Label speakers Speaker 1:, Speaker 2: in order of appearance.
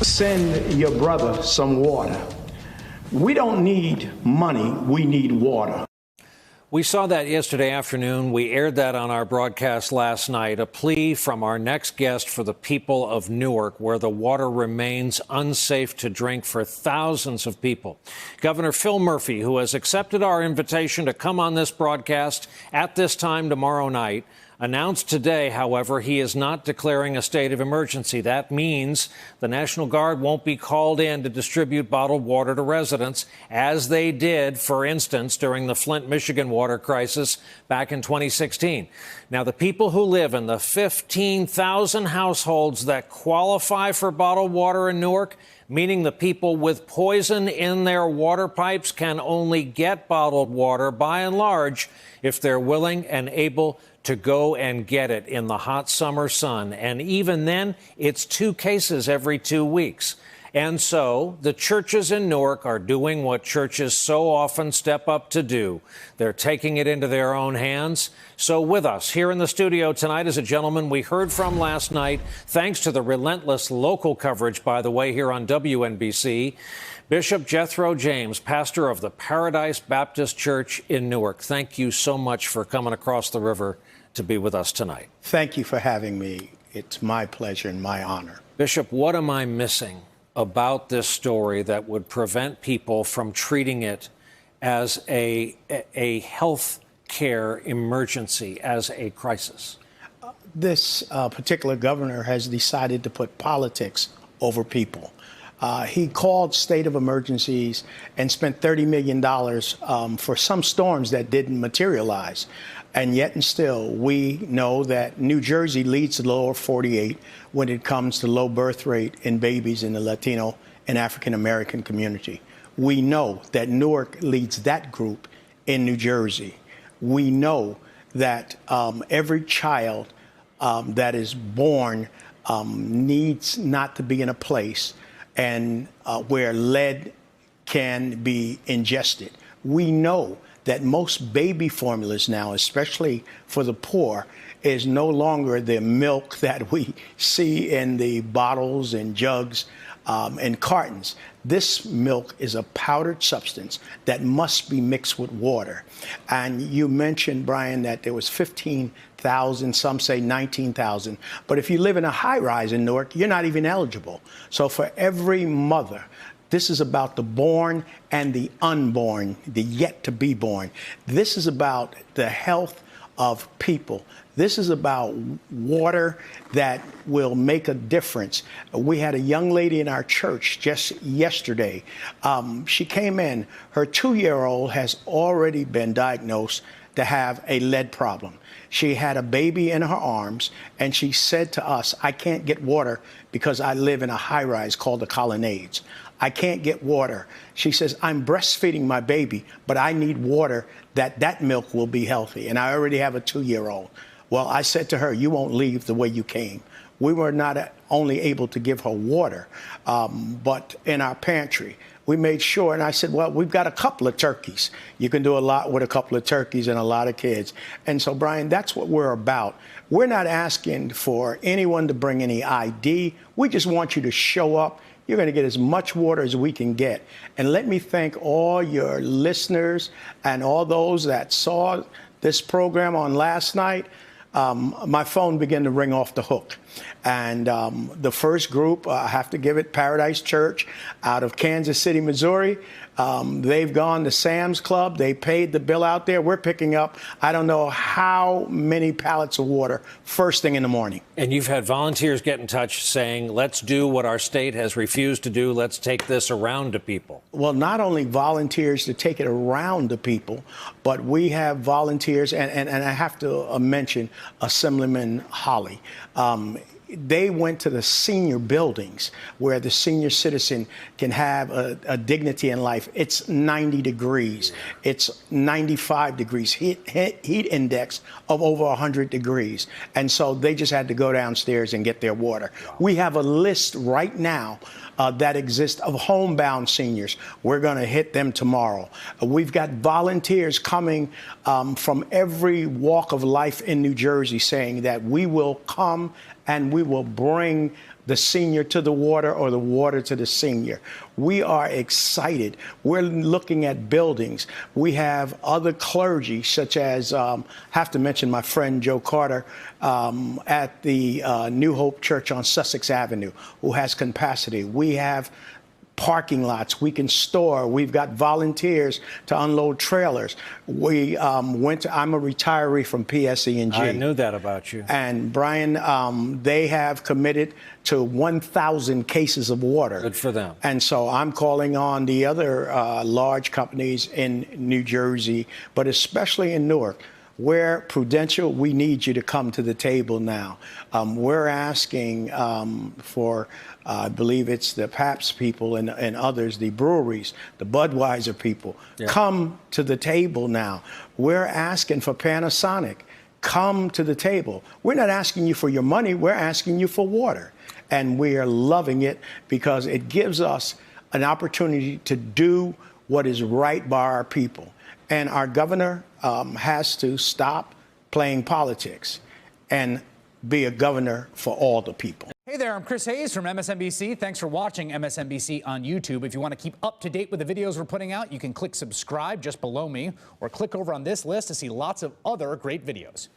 Speaker 1: Send your brother some water. We don't need money, we need water.
Speaker 2: We saw that yesterday afternoon. We aired that on our broadcast last night, a plea from our next guest for the people of Newark, where the water remains unsafe to drink for thousands of people. Governor Phil Murphy, who has accepted our invitation to come on this broadcast at this time tomorrow night, announced today, however, he is not declaring a state of emergency. That means the National Guard won't be called in to distribute bottled water to residents, as they did, for instance, during the Flint, Michigan water crisis back in 2016. Now, the people who live in the 15,000 households that qualify for bottled water in Newark, meaning the people with poison in their water pipes, can only get bottled water, by and large, if they're willing and able to go and get it in the hot summer sun. And even then, it's 2 cases every 2 weeks. And so the churches in Newark are doing what churches so often step up to do. They're taking it into their own hands. So with us here in the studio tonight is a gentleman we heard from last night, thanks to the relentless local coverage, by the way, here on WNBC. Bishop Jethro James, pastor of the Paradise Baptist Church in Newark. Thank you so much for coming across the river to be with us tonight.
Speaker 1: Thank you for having me. It's my pleasure and my honor.
Speaker 2: Bishop, what am I missing about this story that would prevent people from treating it as a health care emergency, as a crisis?
Speaker 1: This particular governor has decided to put politics over people. He called state of emergencies and spent $30 million for some storms that didn't materialize. And yet and still, we know that New Jersey leads the lower 48 when it comes to low birth rate in babies in the Latino and African American community. We know that Newark leads that group in New Jersey. We know that every child that is born needs not to be in a place and where lead can be ingested. We know that most baby formulas now, especially for the poor, is no longer the milk that we see in the bottles and jugs and cartons. This milk is a powdered substance that must be mixed with water. And you mentioned, Brian, that there was 15,000, some say 19,000. But if you live in a high rise in Newark, you're not even eligible. So for every mother, this is about the born and the unborn, the yet to be born. This is about the health of people. This is about water that will make a difference. We had a young lady in our church just yesterday. She came in. Her 2-year-old has already been diagnosed to have a lead problem. She had a baby in her arms, and she said to us, I can't get water because I live in a high-rise called the Colonnades. I can't get water. She says, I'm breastfeeding my baby, but I need water that milk will be healthy. And I already have a 2-year-old. Well, I said to her, you won't leave the way you came. We were not only able to give her water, but in our pantry, we made sure, and I said, well, we've got a couple of turkeys. You can do a lot with a couple of turkeys and a lot of kids. And so, Brian, that's what we're about. We're not asking for anyone to bring any ID. We just want you to show up. You're going to get as much water as we can get. And let me thank all your listeners and all those that saw this program on last night. My phone began to ring off the hook. And the first group, I have to give it, Paradise Church out of Kansas City, Missouri. They've gone to Sam's Club. They paid the bill out there. We're picking up, I don't know how many pallets of water first thing in the morning.
Speaker 2: And you've had volunteers get in touch saying, let's do what our state has refused to do. Let's take this around to people.
Speaker 1: Well, not only volunteers to take it around to people, but we have volunteers, and I have to mention Assemblyman Holly. They went to the senior buildings where the senior citizen can have a dignity in life. It's 90 degrees. It's 95 degrees, heat index of over 100 degrees. And so they just had to go downstairs and get their water. Wow. We have a list right now that exist of homebound seniors. We're going to hit them tomorrow. We've got volunteers coming from every walk of life in New Jersey saying that we will come and we will bring the senior to the water or the water to the senior. We are excited. We're looking at buildings. We have other clergy, such as, have to mention my friend Joe Carter at the New Hope Church on Sussex Avenue, who has capacity. We have parking lots we can store. We've got volunteers to unload trailers. We I'm a retiree from PSE&G.
Speaker 2: I knew that about you.
Speaker 1: And Brian, they have committed to 1,000 cases of water.
Speaker 2: Good for them.
Speaker 1: And so I'm calling on the other large companies in New Jersey, but especially in Newark, where Prudential, we need you to come to the table now. We're asking for, I believe it's the Pabst people and others, the breweries, the Budweiser people, come to the table now. We're asking for Panasonic, come to the table. We're not asking you for your money, we're asking you for water. And we are loving it because it gives us an opportunity to do what is right by our people. And our governor has to stop playing politics and be a governor for all the people.
Speaker 3: Hey there, I'm Chris Hayes from MSNBC. Thanks for watching MSNBC on YouTube. If you want to keep up to date with the videos we're putting out, you can click subscribe just below me or click over on this list to see lots of other great videos.